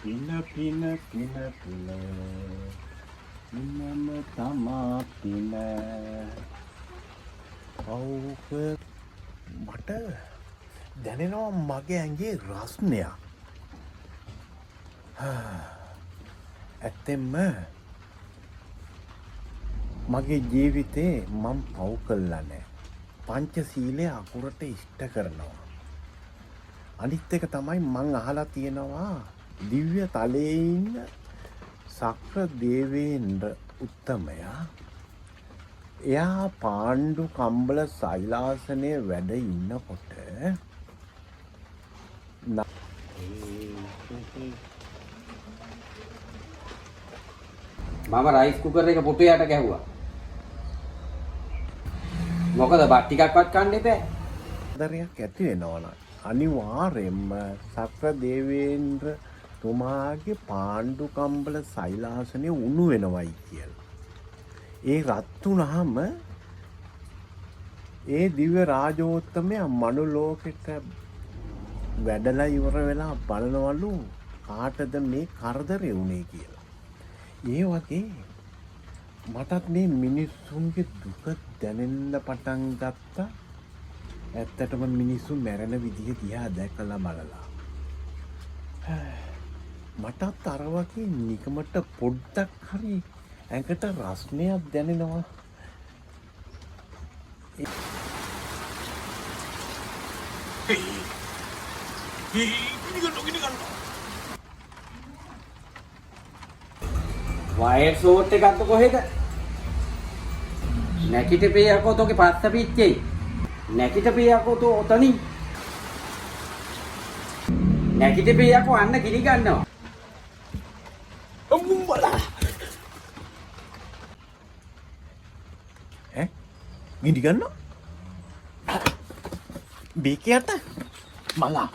Pina pina pina pina Pinama තමා පින කවුක මට දැනෙනවා මගේ ඇඟේ රස්නයක්. ඇත්තෙන්ම මගේ ජීවිතේ මම පව් කළා නෑ. පංචශීලය අකුරට ඉෂ්ට කරනවා. අනිත් එක තමයි මං අහලා තියෙනවා දිව්‍ය තලයේ ඉන්න සක්‍ර දේවේන්ද්‍ර උත්තමයා එයා පාණ්ඩු කම්බල සෛලාසනයේ වැඩ ඉන්නකොට මම රයිස් කුකර් එක පුටුයට ගැහුවා. මොකද බත් ටිකක්වත් කන්න එපා. දරයක් ඇති වෙනවනම් අනිවාර්යෙන්ම සක්‍ර දේවේන්ද්‍ර තුමාගේ පාණ්ඩු කම්බල සෛලාසනය උණු වෙනවයි කියලා. ඒ රත් වුණාම ඒ දිව්‍ය රාජෝත්තමයා මනුලෝකෙට වැඩලා ඉවර වෙලා බලනවලු කාටද මේ කරදරේ වුනේ කියලා. ඒ වගේ මටත් මේ මිනිස්සුන්ගේ දුක දැනෙන්න පටන් ගත්තා. ඇත්තටම මිනිස්සු මැරෙන විදිහ දිහා දැකලා බලලා. මටත් අර වගේ නිකමට පොඩ්ඩක් හරි ඇඟට රස්නයක් දැනෙනවා. වයර් ෂෝට් එකක්ද කොහෙද? නැකිටපේ යකෝ තෝගේ පස්ස පිච්චේ. නැකිටපේ යකෝ තෝ ඔතනින්. නැකිටපේ යකෝ අන්න ගිනි ගන්නවා. අම්බලා ගිනි ගන්නවා බේකයට මලා